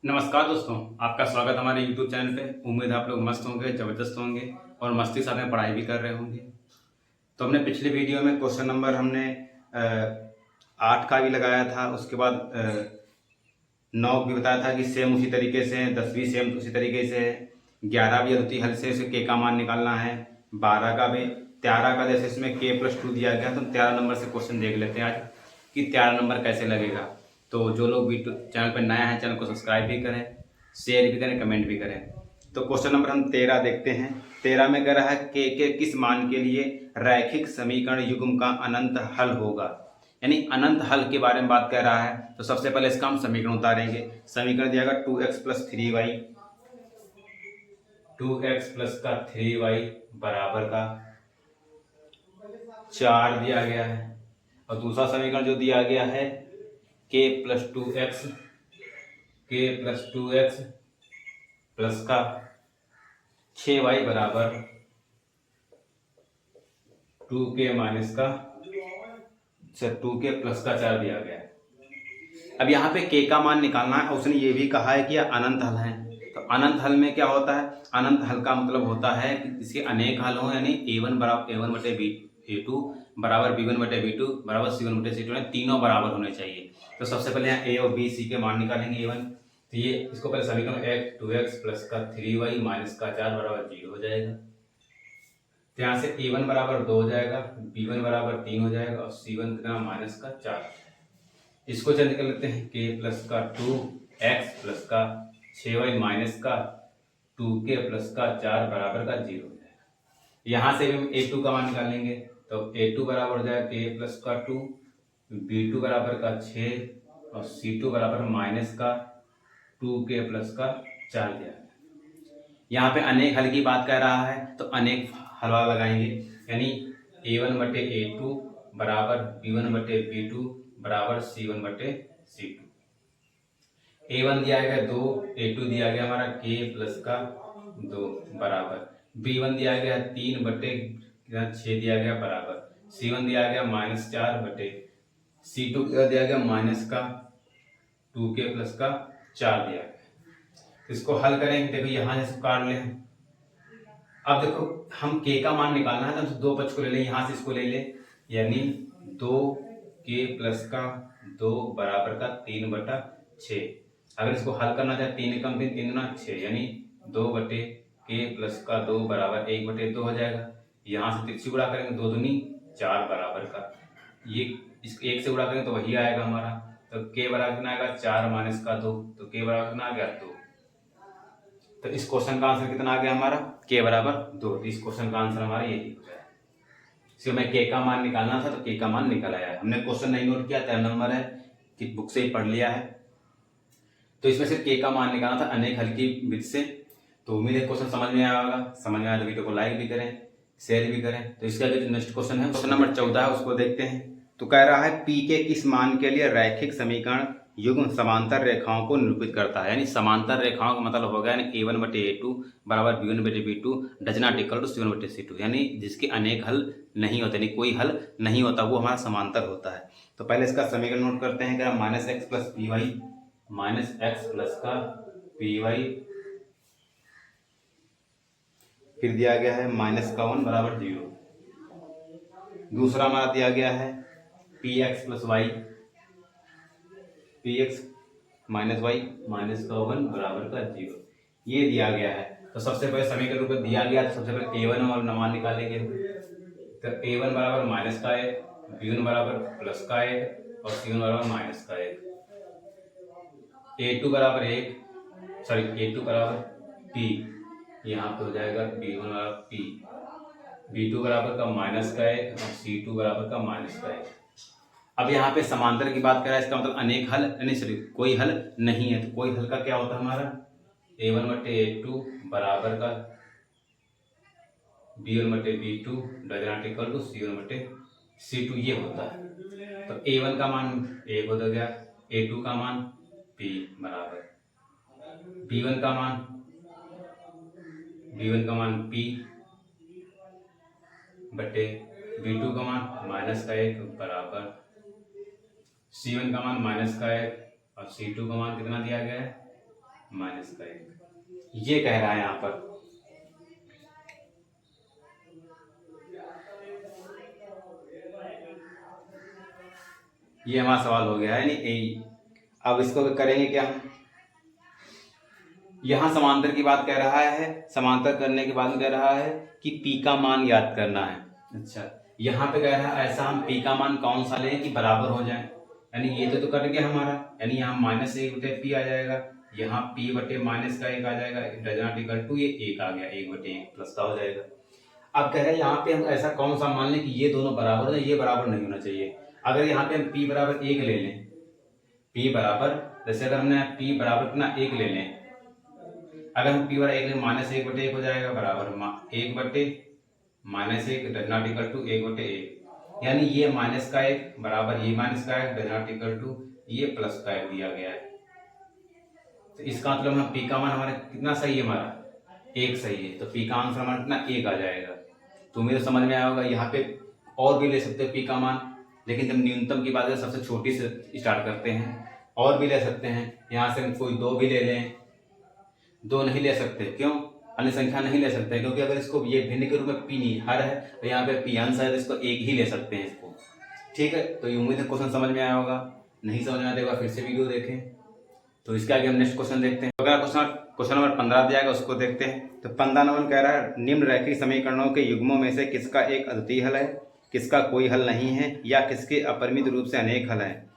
नमस्कार दोस्तों, आपका स्वागत हमारे YouTube चैनल पे। उम्मीद है आप लोग मस्त होंगे, ज़बरदस्त होंगे और मस्ती साथ में पढ़ाई भी कर रहे होंगे। तो हमने पिछले वीडियो में क्वेश्चन नंबर हमने 8 का भी लगाया था। उसके बाद 9 भी बताया था कि सेम उसी तरीके से, 10 भी सेम उसी तरीके से, 11 भी अद्वितीय हल से उसे के का मान निकालना है, 12 का भी, 13 का जैसे इसमें k+2 दिया गया तो 13 नंबर से क्वेश्चन देख लेते हैं आज कि 13 नंबर कैसे लगेगा। तो जो लोग वीडियो चैनल पर नया है, चैनल को सब्सक्राइब भी करें, शेयर भी करें, कमेंट भी करें। तो क्वेश्चन नंबर हम 13 देखते हैं। 13 में कह रहा है के किस मान के लिए रैखिक समीकरण युग्म का अनंत हल होगा, यानी अनंत हल के बारे में बात कर रहा है। तो सबसे पहले इसका हम समीकरण उतारेंगे। समीकरण दिया गया 2x + 3y, 2x + का 3y बराबर का 4 दिया गया है। और दूसरा समीकरण जो दिया गया है k + 2x, k + 2x plus का 6y बराबर 2k माइनस का 2k प्लस का 4 दिया गया है। अब यहाँ पे k का मान निकालना है और उसने ये भी कहा है कि यह अनंत हल है। तो अनंत हल में क्या होता है? अनंत हल का मतलब होता है कि इसके अनेक हल हो, यानी a1 बराबर a1 बटे a2 बराबर b1 बटे b2 बराबर c1 बटे c2, तीनों बराबर होने चाहिए। तो सबसे पहले यहाँ a और b c के मान निकालेंगे a1। तो ये इसको पहले समीकरण 2x प्लस का 3y माइनस का 4 बराबर 0 हो जाएगा। तो यहाँ से a1 बराबर 2 हो जाएगा, b1 बराबर 3 हो जाएगा और c1 कितना माइनस का 4। इसको चेंज कर लेते हैं, k प्लस का 2x प्लस का 6y माइनस का 2k प्लस का 4 बराबर का 0 हो जाएगा। यहाँ से भी हम a2 का मान निकालेंगे। तो a2 बराबर हो जाएगा k प्लस का 2, b2 बराबर का 6 और c2 बराबर माइनस का 2k प्लस का 4 दिया है। यहाँ पे अनेक हल की बात कर रहा है तो अनेक हलवा लगाएंगे, यानी a1 बटे a2 बराबर b1 बटे b2 बराबर c1 बटे c2। a1 दिया गया 2, a2 दिया गया हमारा k प्लस का 2 बराबर, b1 दिया गया 3 बटे 6 दिया गया बराबर, c1 दिया गया -4 बटे c2 दिया गया माइनस का 2k प्लस का 4 दिया गया। इसको हल करेंगे। देखो यहाँ से काट ले। अब देखो हम k का मान निकालना है तो हम दो पक्ष को ले लें, यहाँ से इसको ले ले, यानी 2k प्लस का 2 बराबर का 3/6। अगर इसको हल करना चाहे 3 कम 3 3 गुना 6, यानी 2 बटे k प्लस का 2 बराबर 1/2 हो जाएगा। यहाँ से 3 से गुणा करेंगे 2 दूनी 4 बराबर का, ये इस 1 से गुणा करेंगे तो वही आएगा हमारा। तो k बराबर कितना आएगा 4 माइनस का 2, तो k बराबर कितना आ गया 2। तो इस क्वेश्चन का आंसर कितना आ गया हमारा k बराबर 2। तो इस क्वेश्चन का आंसर हमारा यही हो गया। इसमें मैं k का मान निकालना था तो k का मान निकल आया है। हमने क्वेश्चन नहीं नोट किया, 13 नंबर है कि बुक से ही पढ़ लिया है। तो इसमें से k का मान निकालना था अनेक हल की विधि से। तो उम्मीद है क्वेश्चन समझ में आया होगा। समझ में आया तो वीडियो को लाइक भी करें, शेयर भी करें। तो इसका जो नेक्स्ट क्वेश्चन है, क्वेश्चन नंबर 14 है, उसको देखते हैं। तो कह रहा है p के किस मान के लिए रैखिक समीकरण युग्म समांतर रेखाओं को निरूपित करता है, यानी समांतर रेखाओं का मतलब होगा यानी a1 बटे a2 बराबर b1 बटे b2 does not equal to c1 बटे c2, यानी जिसके अनेक हल नहीं होते, यानी कोई हल नहीं होता, वो हमारा समांतर होता है। तो पहले इसका समीकरण नोट करते हैं। क्या -x plus P Y, -x plus का पी वाई, फिर दिया गया है -1 बराबर 0। दूसरा हमारा दिया गया है px plus Y, px minus Y -1 बराबर का 0, ये दिया गया है। तो सबसे पहले समीकरण रूप में दिया गया तो सबसे पहले a1 और मान निकालेंगे। तो a1 बराबर माइनस का 1, b1 बराबर प्लस का 1 और c1 बराबर माइनस का 1, a2 बराबर 1, सॉरी a2 बराबर p, यहाँ पे हो जाएगा b1 बराबर p, b2 बराबर का -1 और c2 बराबर का -1। अब यहाँ पे समांतर की बात कर रहा है, इसका मतलब अनेक हल, यानी सॉरी कोई हल नहीं है। तो कोई हल का क्या होता है हमारा a1 बटे a2 बराबर का b1 बटे b2 does not equal to c1 बटे c2, ये होता है। तो a1 का मान 1 हो गया, a2 का मान p बराबर, b1 का मान p बटे b2 का मान -1 बराबर c1 का मान -1 और c2 का मान कितना दिया गया है माइनस का 1, ये कह रहा है यहाँ पर। ये हमारा सवाल हो गया है नहीं। अब इसको करेंगे क्या हम, यहाँ समांतर की बात कह रहा है, समांतर करने के बाद में कह रहा है कि पी का मान याद करना है। अच्छा, यहाँ पे कह रहा है ऐसा हम पी का मान कौन सा लें कि बराबर हो जाए, यानी ये तो कर गया हमारा, यानी यहाँ -1/p आ जाएगा, यहाँ p बटे माइनस का 1 आ जाएगा, डज नॉट इक्वल टू ये 1 आ गया, 1/1 प्लस का हो जाएगा। अब कह रहे हैं यहाँ पे हम ऐसा कौन सा मान लें कि ये दोनों बराबर हो, ये बराबर नहीं होना चाहिए। अगर यहाँ पे हम p बराबर 1 ले लें, p बराबर, जैसे अगर हमने p बराबर कितना 1 ले लें, अगर हम p बराबर 1 लें -1/1 हो जाएगा, बराबर 1/-1 डज नॉट इक्वल टू 1/1, यानी ये माइनस का 1 बराबर ये माइनस का 1 डज नॉट इक्वल टू ये प्लस का 1 दिया गया है। तो इसका मतलब हम p का मान हमारा कितना सही है, हमारा 1 सही है, तो p का आंसर हमारा कितना 1 आ जाएगा। तो मुझे समझ में आया होगा। यहाँ पे और भी ले सकते हैं p का मान, लेकिन जब न्यूनतम की बात है सबसे छोटी से स्टार्ट करते हैं। और भी ले सकते हैं, यहाँ से हम कोई 2 भी ले लें, 2 नहीं ले सकते, क्यों, अन्य संख्या नहीं ले सकते, क्योंकि अगर इसको ये भिन्न के रूप में p नहीं हर है, तो यहाँ पे p अंश है, तो इसको 1 ही ले सकते हैं इसको। ठीक है, तो ये उम्मीद है क्वेश्चन समझ में आया होगा। नहीं समझ में आया तो फिर से वीडियो देखें। तो इसके आगे हम नेक्स्ट क्वेश्चन देखते हैं। अगला क्वेश्चन नंबर 15 दिया गया, उसको देखते हैं। तो 15 नंबर कह रहा है निम्न रैखिक समीकरणों के युग्मों में से किसका एक अद्वितीय हल है, किसका कोई हल नहीं है, या किसके अपरिमित रूप से अनेक हल हैं।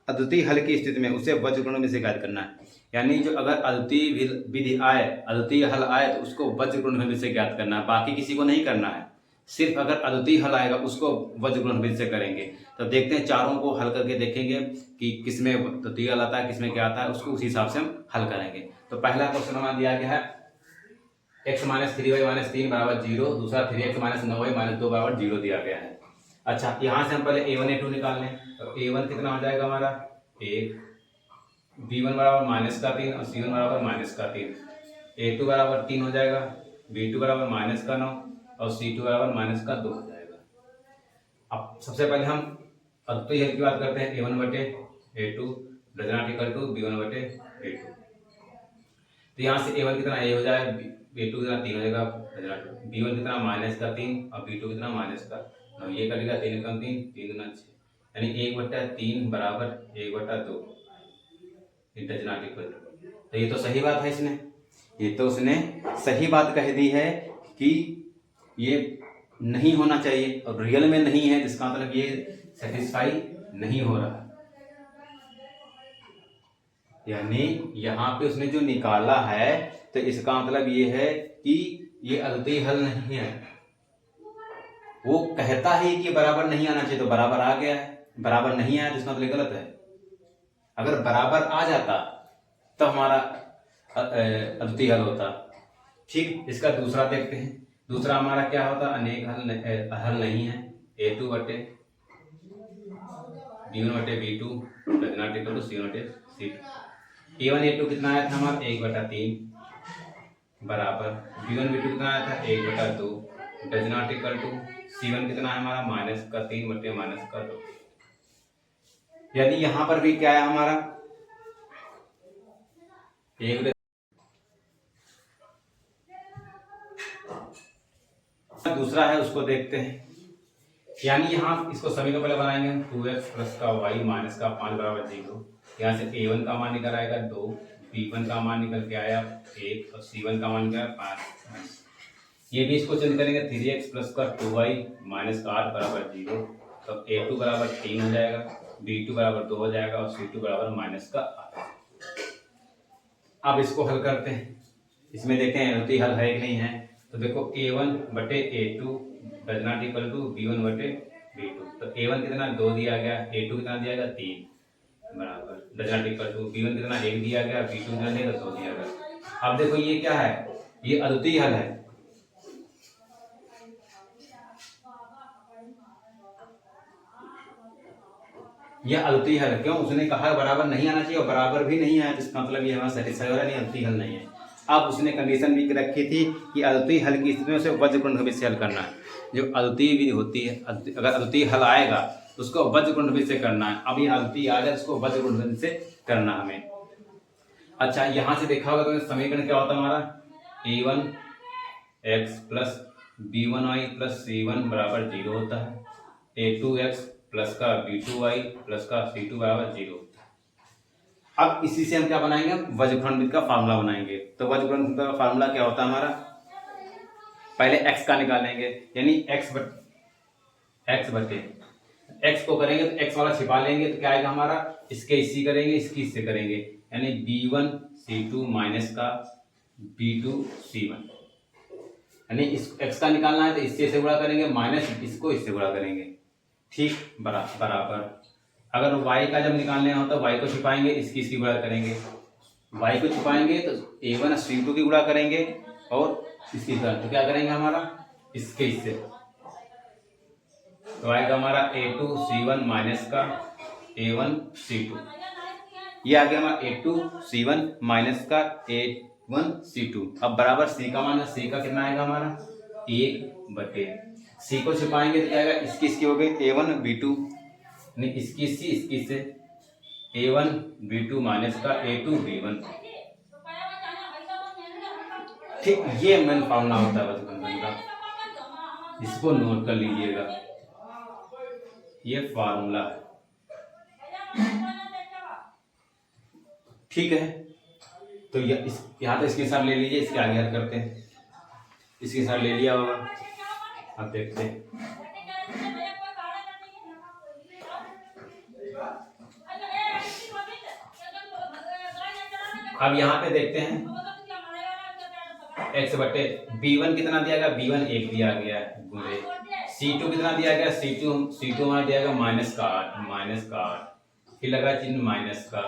अद्वितीय हल की स्थिति में उसे वज्रगुण में से ज्ञात करना है। यानी जो अगर अद्वितीय विधि आए, अद्वितीय हल आए, तो उसको वज्रगुण में से ज्ञात करना है, बाकी किसी को नहीं करना है। सिर्फ अगर अद्वितीय हल आएगा उसको वज्रगुण से करेंगे। तो देखते हैं, चारों को हल करके देखेंगे कि किसमें अद्वितीय हल आता है, किसमें क्या आता है, उसको उसी हिसाब से हम हल करेंगे। तो पहला क्वेश्चन हमारा दिया गया है x - 3y - 3 बराबर 0, दूसरा 3x - 9y - 2 बराबर 0 दिया गया है। अच्छा, यहाँ से हम पहले a1 a2 निकाल लें। तो a1 कितना हो जाएगा हमारा 1, b1 बराबर -3 और c1 बराबर -3, a2 बराबर 3 हो जाएगा, b2 बराबर -9 और c2 बराबर -2 हो जाएगा। अब सबसे पहले हम अद्वितीय हल की बात करते हैं। a1 बटे a2 does not equal to b1 बटे a2। तो यहाँ से a1 कितना a हो जाएगा, b2 कितना 3 हो जाएगा, b1 कितना -3 और b2 कितना -9, ये कटेगा 3 कम 3 3 गुना 6, यानी 1/3 बराबर 1/2, डज नॉट इक्वल टू। तो ये तो सही बात है, इसने ये तो उसने सही बात कह दी है कि ये नहीं होना चाहिए, और रियल में नहीं है, जिसका मतलब ये सेटिस्फाई नहीं हो रहा। यानी यहाँ पे उसने जो निकाला है, तो इसका मतलब ये है कि ये अद्वितीय हल नहीं है। वो कहता है कि बराबर नहीं आना चाहिए, तो बराबर आ गया है, बराबर नहीं आया तो इसका मतलब गलत है। अगर बराबर आ जाता तो हमारा अद्वितीय हल होता। ठीक, इसका दूसरा देखते हैं। दूसरा हमारा क्या होता, अनेक हल नहीं है। a2 बटे b1 बटे b2 does not equal to c1 बटे c2। a1 a2 कितना आया था हमारा 1/3 बराबर b1 b2 कितना आया था 1/2 does not equal to c1 कितना है हमारा -3 बटे -2। यानी यहां पर भी क्या है हमारा एक। दूसरा है उसको देखते हैं। यानी यहाँ इसको समीकरण पहले बनाएंगे हम 2x प्लस का y माइनस का 5 बराबर 0। यहाँ से a1 का मान निकल आएगा 2, b1 का मान निकल के आया 1 और c1 का मान निकल 5। ये भी इसको चेंज करेंगे 3x प्लस का 2y माइनस का 8 बराबर 0। तो a2 बराबर 3 हो जाएगा, b2 बराबर 2 हो जाएगा और c2 बराबर -8। अब इसको हल करते हैं। इसमें देखते हैं अद्वितीय हल है कि नहीं है। तो देखो a1 बटे a2 does not equal to b1 बटे b2। तो a1 कितना 2 दिया गया, a2 कितना दिया गया 3 बराबर does not equal to b1 कितना 1 दिया गया, b2 कितना दिया गया 2 दिया गया। अब देखो ये क्या है, ये अद्वितीय हल है। यह अद्वितीय हल है, क्यों, उसने कहा बराबर नहीं आना चाहिए और बराबर भी नहीं आया, जिसका मतलब ये हमारा सेटिस्फाई हो रहा नहीं, अद्वितीय हल नहीं है। अब उसने कंडीशन भी रखी थी कि अद्वितीय हल की स्थिति में उसे वज्रगुण से हल करना है। जो अद्वितीय विधि होती है, अगर अद्वितीय हल आएगा तो उसको वज्रगुण से करना है। अब ये अद्वितीय आ जाए उसको वज्रगुण से करना हमें। अच्छा यहाँ से देखा होगा तो समीकरण क्या होता है हमारा, a1 x plus b1y plus c1 बराबर 0 होता है, a2x प्लस का b2y प्लस का c2 बराबर 0 होता है। अब इसी से हम क्या बनाएंगे, वर्गफलविद का फार्मूला बनाएंगे। तो वर्गफलविद का फार्मूला क्या होता है हमारा, पहले x का निकालेंगे, यानी x को करेंगे तो x वाला छिपा लेंगे तो क्या आएगा हमारा, इसके इसी करेंगे, इसकी इससे करेंगे, यानी b1 c2 माइनस का b2 c1, यानी इस x का निकालना है तो इससे गुणा करेंगे, माइनस इसको इससे गुणा करेंगे, ठीक बराबर। अगर y का जब निकालने होता है y को छिपाएंगे, इसकी गुणा करेंगे, y को छिपाएंगे तो a1 c2 की गुणा करेंगे और इसकी तो क्या करेंगे हमारा, इसके इससे तो आएगा हमारा a2 c1 माइनस का a1 c2, ये आ गया हमारा a2 c1 माइनस का a1 c2। अब बराबर c का मान, c का कितना आएगा हमारा 1/, c को छिपाएंगे तो क्या आएगा, इसकी हो गई a1 b2, नहीं इसकी से a1 b2 माइनस का a2 b1, ठीक। ये मेन फार्मूला होता है वर्गफलविद का, इसको नोट कर लीजिएगा, ये फार्मूला है, ठीक है। तो यहाँ तो इसके साथ ले लीजिए, इसके आगे हल करते हैं, इसके साथ ले लिया होगा, अब देखते हैं। अब यहाँ पे देखते हैं x बटे b1 कितना दिया गया, b1 1 दिया गया है, गुणे c2 कितना दिया गया, c2 हमारा दिया गया माइनस का 8, फिर लगा चिन्ह माइनस का,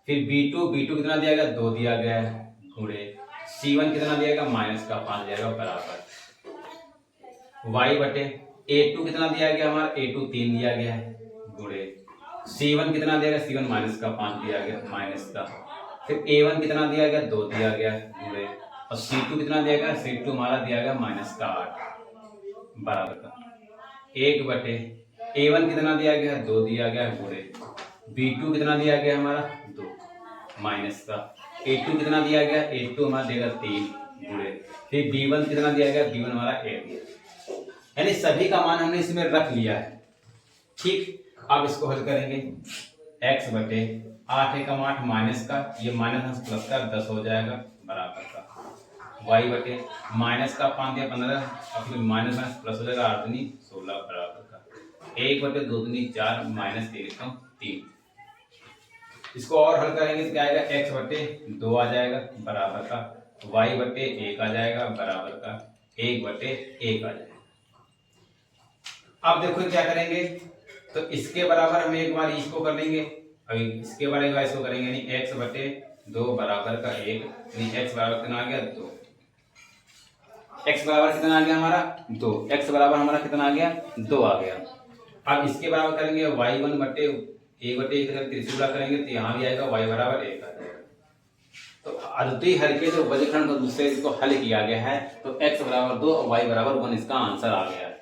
फिर b2 कितना दिया गया 2 दिया गया है, गुणे c1 कितना दिया गया माइनस का 5 दिया गया, बराबर y बटे a2 कितना दिया गया हमारा, a2 3 दिया गया है, गुणे c1 कितना दिया गया, c1 माइनस का 5 दिया गया, माइनस का, फिर a1 कितना दिया गया 2 दिया गया गुणे, और c2 कितना दिया गया, c2 हमारा दिया गया माइनस का 8 बराबर का 1 बटे a1 कितना दिया गया 2 दिया गया गुणे, b2 कितना दिया गया हमारा 2 माइनस का, a2 कितना दिया गया, a2 हमारा देगा 3 गुणे, फिर b1 कितना दिया गया, b1 हमारा 1, यानी सभी का मान हमने इसमें रख लिया है, ठीक। अब इसको हल करेंगे, x बटे 8 एकम 8 माइनस का, ये माइनस प्लस का 10 हो जाएगा, बराबर का y बटे माइनस का 5 या 15, और फिर माइनस प्लस हो जाएगा 8 दूनी 16, बराबर का 1 बटे 2 दूनी 4 माइनस 3। इसको और हल करेंगे तो क्या आएगा, x बटे 2 आ जाएगा, बराबर का y बटे 1 आ जाएगा, बराबर का 1 बटे 1 आ जाएगा। अब देखो क्या करेंगे, तो इसके बराबर हम एक बार इसको कर लेंगे, अभी इसके बराबर इसको करेंगे, यानी x बटे 2 बराबर का 1, यानी x बराबर कितना आ गया 2, x बराबर कितना आ गया हमारा 2, x बराबर हमारा कितना आ गया 2 आ गया। अब इसके बराबर करेंगे y1 बटे 1 अगर त्रिशूला करेंगे तो यहाँ भी आएगा y बराबर 1 आ जाएगा। तो अद्वितीय हल के जो वर्गखंड को दूसरे इसको हल किया गया है, तो x बराबर 2 और y बराबर 1 इसका आंसर आ गया है।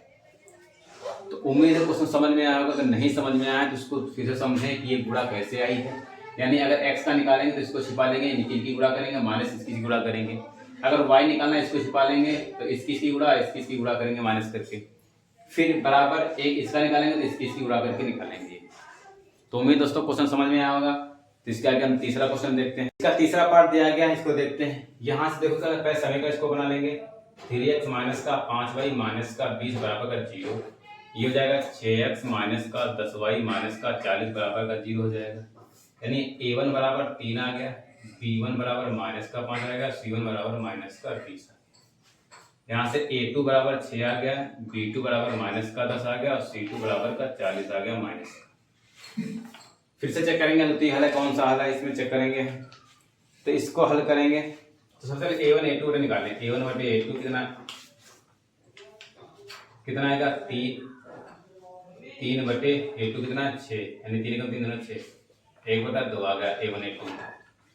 तो उम्मीद है क्वेश्चन समझ में आया होगा, अगर नहीं समझ में आया तो इसको फिर से समझें कि ये गुणा कैसे आई है। यानी अगर x का निकालेंगे तो इसको छिपा लेंगे, निखिल की गुणा करेंगे, माइनस इसकी गुणा करेंगे। अगर y निकालना है इसको छिपा लेंगे तो इसकी गुणा इसकी गुणा करेंगे माइनस करके, फिर बराबर एक इसका निकालेंगे तो इसकी गुणा करके निकालेंगे। तो उम्मीद दोस्तों क्वेश्चन समझ में आया होगा। तो इसके आगे हम तीसरा क्वेश्चन देखते हैं। इसका तीसरा पार्ट दिया गया है, इसको देखते हैं। यहाँ से देखो पहले समीकरण इसको बना लेंगे, 3x माइनस का 5y माइनस का 20 बराबर का 0, ये हो जाएगा 6x माइनस का 10y माइनस का 40 बराबर का 0 हो जाएगा। यानी a1 बराबर 3 आ गया, b1 बराबर माइनस का 5 आएगा, c1 बराबर माइनस का 20। यहाँ से a2 बराबर 6 आ गया, b2 बराबर माइनस का 10 आ गया और c2 बराबर का 40 आ गया माइनस। फिर से चेक करेंगे द्वितीय हल है, कौन सा हल है इसमें चेक करेंगे। तो इसको हल करेंगे तो सबसे पहले a1 a2 निकालें। a1 बटे a2 कितना आएगा 3 बटे a2 कितना 6, यानी 3 का 3 6, 1 बटा 2 आ गया a1 a2।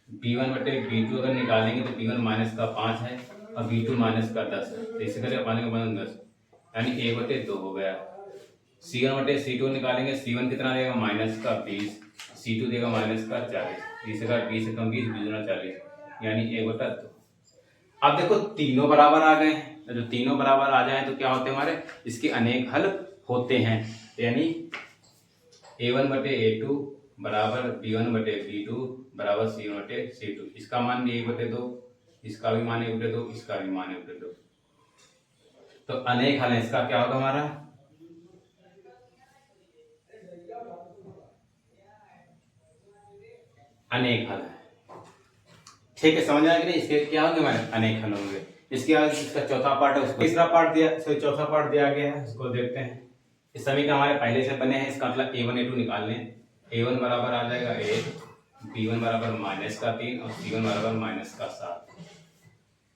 b1 बटे b2 अगर निकालेंगे तो b1 माइनस का 5 है और b2 माइनस का 10 है, तो इसे करके पाने का 10, यानी 1 बटे 2 हो गया। C1 बटे C2 निकालेंगे, C1 कितना देगा माइनस का 20, C2 देगा माइनस का 40, 20 का 20 कम 20 20 गुना 40 यानी 1/2। अब देखो तीनों बराबर आ गए हैं, तो जो तीनों बराबर आ जाए तो क्या होते हैं हमारे, इसके अनेक हल होते हैं। यानी A1 बटे A2 बराबर B1 बटे B2 बराबर C1 बटे C2। इसका मान भी 1/2, इसका भी मान 1/2, इसका भी मान 1/2। तो अनेक हल है, इसका क्या होगा हमारा अनेक हल है। ठीक है, समझ आया कि नहीं? इसके क्या होंगे हमारे अनेक हल होंगे। इसके बाद इसका चौथा पार्ट है, उसको तीसरा पार्ट दिया, चौथा पार्ट दिया गया है, उसको देखते हैं। इस समीकरण हमारे पहले से बने हैं, इसका मतलब A1 A2 निकाल लें। A1 बराबर आ जाएगा 1, B1 बराबर माइनस का 3 और C1 बराबर माइनस का 7।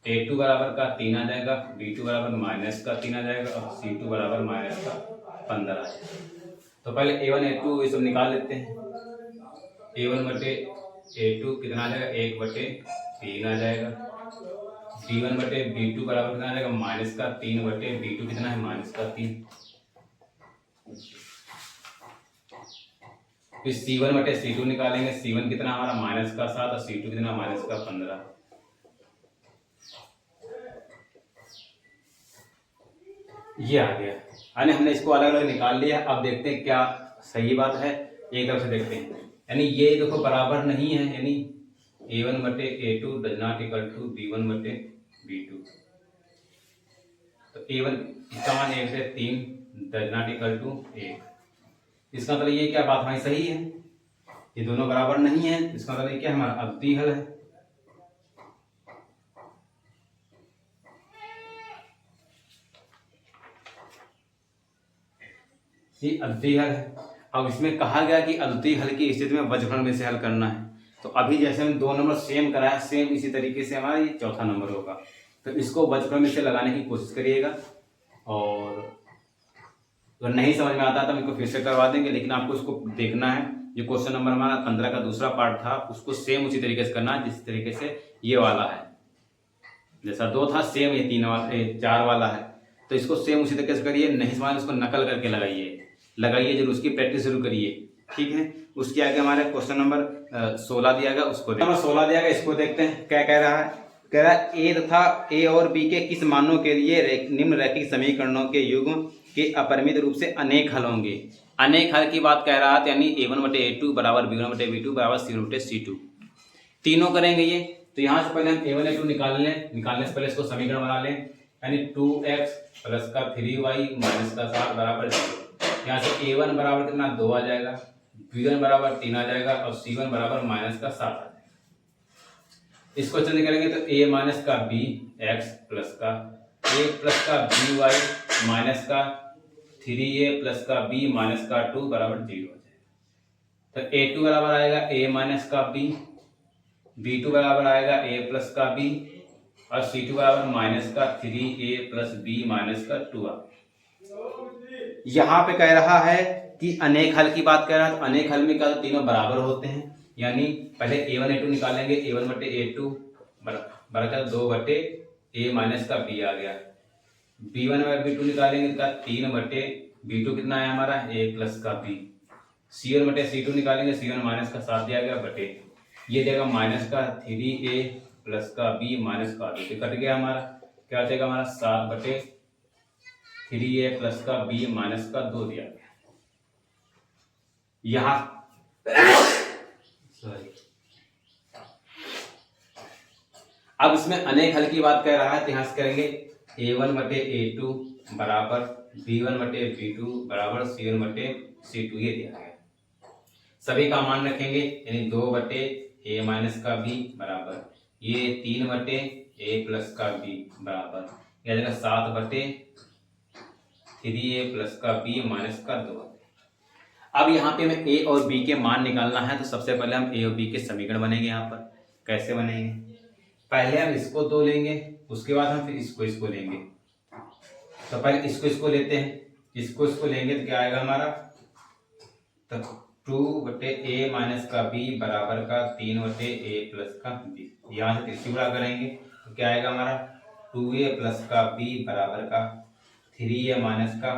A2 बराबर का 3 आ जाएगा, B2 बराबर माइनस का 3 आ जाएगा और C2 बराबर माइनस का 15 आ जाएगा। तो पहले A1 A2 ये सब निकाल लेते हैं। A1 बटे A2 कितना आ जाएगा, 1 बटे 3 आ जाएगा। B1 बटे B2 बराबर कितना आ जाएगा, माइनस का 3 बटे B2 कितना है, माइनस का 3। फिर C1 बटे C2 निकालेंगे, C1 कितना हमारा माइनस का 7 और C2 कितना माइनस का 15। ये आ गया, यानी हमने इसको अलग अलग निकाल लिया। अब देखते हैं क्या सही बात है, एक तरफ से देखते हैं। यानी ये देखो बराबर नहीं है, यानी A1 बटे A2 does not equal to B1 बटे B2। तो A1 इसका मान 1 से 3 डज नॉट इक्वल टू 1। इसका मतलब ये क्या बात हमारी सही है, ये दोनों बराबर नहीं है। इसका मतलब क्या हमारा अद्वितीय हल है। ये अद्वितीय हल है। अब इसमें कहा गया कि अद्वितीय हल की स्थिति में वज्रफल में से हल करना है। तो अभी जैसे हमने 2 नंबर सेम कराया, सेम इसी तरीके से हमारा ये चौथा नंबर होगा। तो इसको वज्रफल में से लगाने की कोशिश करिएगा, और अगर नहीं समझ में आता तो हम इसको फिर से करवा देंगे, लेकिन आपको इसको देखना है। जो क्वेश्चन नंबर हमारा 15 का दूसरा पार्ट था, उसको सेम उसी तरीके से करना है जिस तरीके से ये वाला है। जैसा 2 था सेम ये 4 वाला है, तो इसको सेम उसी तरीके से करिए। नहीं समझ उसको नकल करके लगाइए जरूर, उसकी प्रैक्टिस जरूर करिए। ठीक है, उसके आगे हमारे क्वेश्चन नंबर 16 दिया गया, उसको नंबर 16 दिया गया, इसको देखते हैं क्या कह रहा है। कह रहा है ए तथा ए और बी के किस मानों के लिए निम्न रैखिक समीकरणों के युग्म के अपरिमित रूप से अनेक हल होंगे। अनेक हल की बात कह रहा था, यानी A1 बटे A2 बराबर B1 बटे B2 बराबर C1 बटे C2। तीनों करेंगे ये। तो यहाँ से पहले हम A1 A2 निकालने से पहले इसको समीकरण बना लें। यानी 2x प्लस का 3y माइनस का 7 बराबर 0। यहाँ से A1 बराबर कितना 2 आ जाएगा, B1 बराबर 3 आ जाएगा और C1 बराबर माइनस का 7 आ जाएगा। इसको चेंज करेंगे तो A माइनस का B x प्लस का A प्लस का by माइनस का 3a प्लस का b माइनस का 2 बराबर 0 हो जाएगा। तो A2 बराबर आएगा A माइनस का B, B2 बराबर आएगा A प्लस का B और C2 बराबर माइनस का 3a प्लस b माइनस का 2। यहाँ पे कह रहा है कि अनेक हल की बात कर रहा है। तो अनेक हल में क्या तीनों बराबर होते हैं, यानी पहले A1 A2 निकालेंगे। A1 बटे A2 बराबर 2 बटे A माइनस का B आ गया। B1 बाय B2 निकालेंगे तो 3 बटे B2 कितना है हमारा A प्लस का B। C1 बटे C2 निकालेंगे, C1 माइनस का 7 दिया गया बटे ये देगा माइनस का 3a प्लस का B माइनस का 2 कट गया हमारा, क्या देगा हमारा 7 बटे 3a प्लस का B माइनस का 2 दिया गया। यहाँ अब इसमें अनेक हल की बात कर रहा है, तो यहाँ से करेंगे A1 बटे A2 बराबर B1 बटे B2 बराबर C1 बटे C2 ये दिया गया। सभी का मान रखेंगे, यानी 2 बटे A माइनस का B बराबर ये 3 बटे A प्लस का B बराबर यह देगा 7 बटे 3a प्लस का B माइनस का 2। अब यहाँ पे हमें A और B के मान निकालना है, तो सबसे पहले हम A और B के समीकरण बनेंगे। यहाँ पर कैसे बनेंगे, पहले हम इसको 2 लेंगे, उसके बाद हम फिर इसको लेंगे। तो पहले इसको लेते हैं, इसको लेंगे तो क्या आएगा हमारा, तो 2 बटे A माइनस का B बराबर का 3 बटे A प्लस का B। यहाँ से तिरछी गुणा करेंगे तो क्या आएगा हमारा 2a प्लस का B बराबर का 3a माइनस का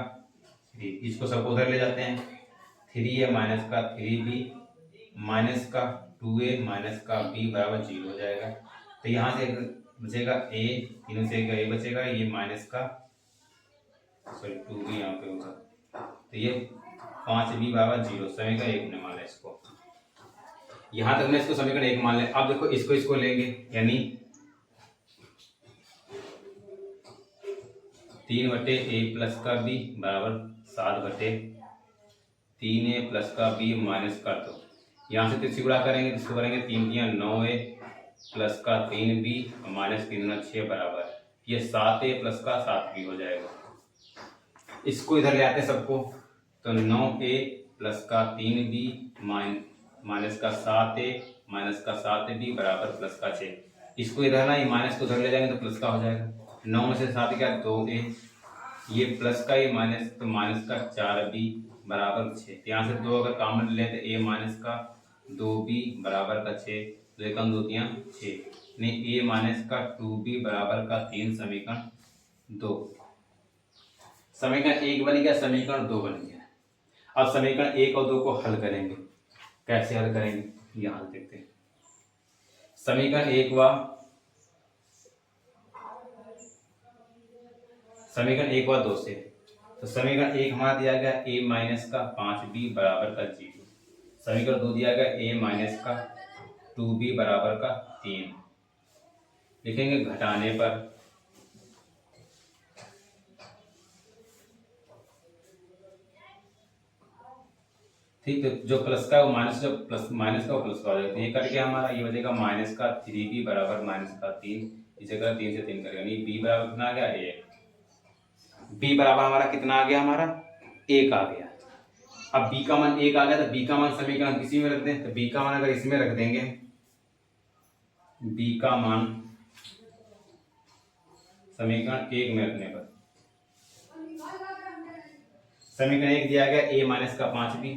3, इसको सबको उधर ले जाते हैं। 3a माइनस का 3b माइनस का 2a माइनस का b बराबर 0 हो जाएगा। तो यहाँ से बचेगा a, तीनों से a बचेगा, ये माइनस का 2b यहाँ पे होगा, तो ये 5b बराबर 0, समीकरण 1 ने मान लिया इसको। यहाँ तक हमने इसको समीकरण 1 मान लिया। अब देखो इसको लेंगे, यानी 3/a प्लस का b बराबर 7/3a प्लस का b माइनस का 2। यहाँ से तिरछी गुणा करेंगे, इसको करेंगे 3 × 9a प्लस का 3b माइनस 3 × 6 बराबर ये 7a प्लस का 7b हो जाएगा। इसको इधर ले आते हैं सबको, तो 9a प्लस का 3b माइनस का 7a माइनस का 7b बराबर प्लस का 6। इसको इधर ना, ये माइनस को उधर ले जाएंगे तो प्लस का हो जाएगा। 9 में से 7 क्या 2a, ये प्लस का ये माइनस, तो माइनस का 4b बराबर 6। यहाँ से 2 अगर कॉमन ले तो a माइनस का 2b बराबर का 6, 2 एकम 2 3 6, नहीं a माइनस का 2b बराबर का 3, समीकरण 2। समीकरण 1 बन गया, समीकरण 2 बन गया। अब समीकरण 1 और 2 को हल करेंगे। कैसे हल करेंगे यहाँ हल देखते हैं। समीकरण 1 व समीकरण 1 व 2 से, तो समीकरण 1 हमारा दिया गया a माइनस का 5b बराबर का 0, समीकरण 2 दिया गया a माइनस का 2b बराबर का 3। लिखेंगे घटाने पर ठीक, तो जो प्लस का वो माइनस, जो प्लस माइनस का वो प्लस का हो जाएगा। तो ये करके हमारा ये बचेगा माइनस का 3b बराबर माइनस का 3, इसे कर 3 से 3 करेगा, नहीं b बराबर कितना आ गया 1, b बराबर हमारा कितना आ गया, हमारा 1 आ गया। अब b का मान 1 आ गया, तो b का मान समीकरण किसी में रख दें, तो b का मान अगर इसमें रख देंगे, b का मान समीकरण 1 में रखने पर समीकरण 1 दिया गया a माइनस का 5b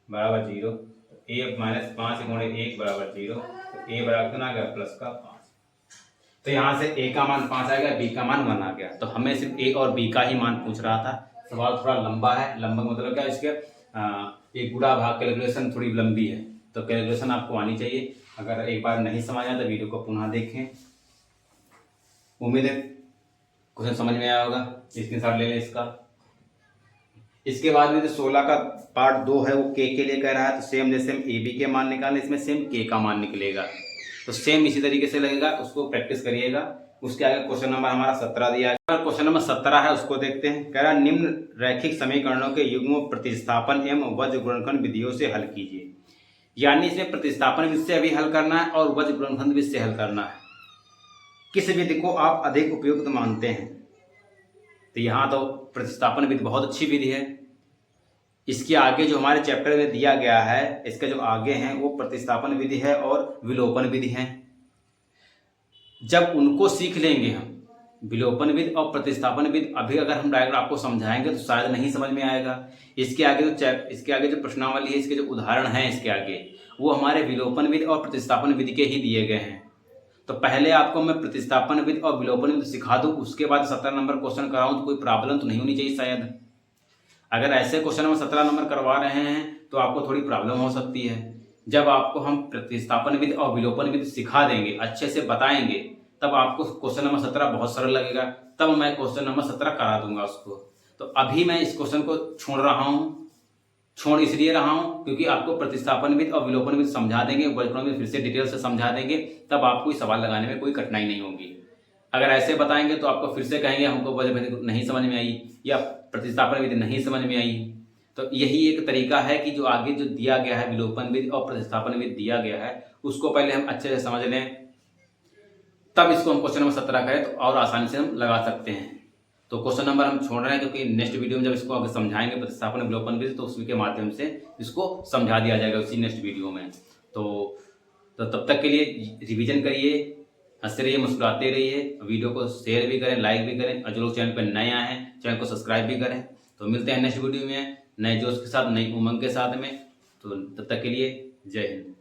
बराबर 0, a माइनस 5 × 1 बराबर 0, तो a बराबर कितना आ गया प्लस का 5। तो यहाँ से a का मान 5 आ गया, b का मान 1 आ गया। तो हमें सिर्फ a और b का ही मान पूछ रहा था। सवाल थोड़ा लंबा है, लंबा का मतलब क्या, इसके एक गुणा भाग कैलकुलेशन थोड़ी लंबी है, तो कैलकुलेशन आपको आनी चाहिए। अगर एक बार नहीं समझ आया तो वीडियो को पुनः देखें। उम्मीद है क्वेश्चन समझ में आया होगा। स्क्रीनशॉट ले लें इसका। इसके बाद में जो 16 का पार्ट 2 है वो के लिए कह रहा है, तो सेम जैसे हम ए बी के मान निकालें, इसमें सेम के का मान निकलेगा। तो सेम इसी तरीके से लगेगा, उसको प्रैक्टिस करिएगा। उसके आगे क्वेश्चन नंबर हमारा 17 दिया है। क्वेश्चन नंबर 17 है, उसको देखते हैं। कह रहा है निम्न रैखिक समीकरणों के युग्म प्रतिस्थापन एवं वज्र गुणनखंड विधियों से हल कीजिए। यानी इसमें प्रतिस्थापन विधि से भी हल करना है और वज्र गुणनखंड विधि से हल करना है। किस विधि को आप अधिक उपयुक्त मानते हैं? तो यहाँ तो प्रतिस्थापन विधि बहुत अच्छी विधि है। इसके आगे जो हमारे चैप्टर में दिया गया है, इसके जो आगे हैं वो प्रतिस्थापन विधि है और विलोपन विधि है। जब उनको सीख लेंगे हम, विलोपन विधि और प्रतिस्थापन विधि, अभी अगर हम डायरेक्ट आपको समझाएंगे तो शायद नहीं समझ में आएगा। इसके आगे जो प्रश्नावली है, इसके जो उदाहरण हैं इसके आगे, वो हमारे विलोपन विधि और प्रतिस्थापन विधि के ही दिए गए हैं। तो पहले आपको मैं प्रतिस्थापन विधि और विलोपन विधि सिखा दूं, उसके बाद 17 नंबर क्वेश्चन कराऊं, तो कोई प्रॉब्लम तो नहीं होनी चाहिए शायद। अगर ऐसे क्वेश्चन में 17 नंबर करवा रहे हैं तो आपको थोड़ी प्रॉब्लम हो सकती है। जब आपको हम प्रतिस्थापन विधि और विलोपन विधि सिखा देंगे, अच्छे से बताएंगे, तब आपको क्वेश्चन नंबर 17 बहुत सरल लगेगा। तब मैं क्वेश्चन नंबर 17 करा दूंगा उसको। तो अभी मैं इस क्वेश्चन को छोड़ इसलिए रहा हूं क्योंकि आपको प्रतिस्थापन विधि और विलोपन विधि समझा देंगे, वज्र में फिर से डिटेल से समझा देंगे, तब आपको सवाल लगाने में कोई कठिनाई नहीं होगी। अगर ऐसे बताएंगे तो आपको फिर से कहेंगे हमको वज्र विधि नहीं समझ में आई या प्रतिस्थापन विधि नहीं समझ में आई। तो यही एक तरीका है कि जो आगे जो दिया गया है विलोपन विधि और प्रतिस्थापन विधि दिया गया है, उसको पहले हम अच्छे से समझ लें, तब इसको हम क्वेश्चन नंबर 17 करें तो और आसानी से हम लगा सकते हैं। तो क्वेश्चन नंबर हम छोड़ रहे हैं क्योंकि नेक्स्ट वीडियो में जब इसको आगे समझाएंगे प्रतिस्थापन विलोपन विधि, तो उसके माध्यम से इसको समझा दिया जाएगा उसी नेक्स्ट वीडियो में। तो तब तक के लिए रिवीजन करिए, हंसते रहिए, मुस्कुराते रहिए, वीडियो को शेयर भी करें, लाइक भी करें, और जो लोग चैनल पर नए आए हैं चैनल को सब्सक्राइब भी करें। तो मिलते हैं नेक्स्ट वीडियो में नए जोश के साथ, नई उमंग के साथ में। तो तब तक के लिए जय हिंद।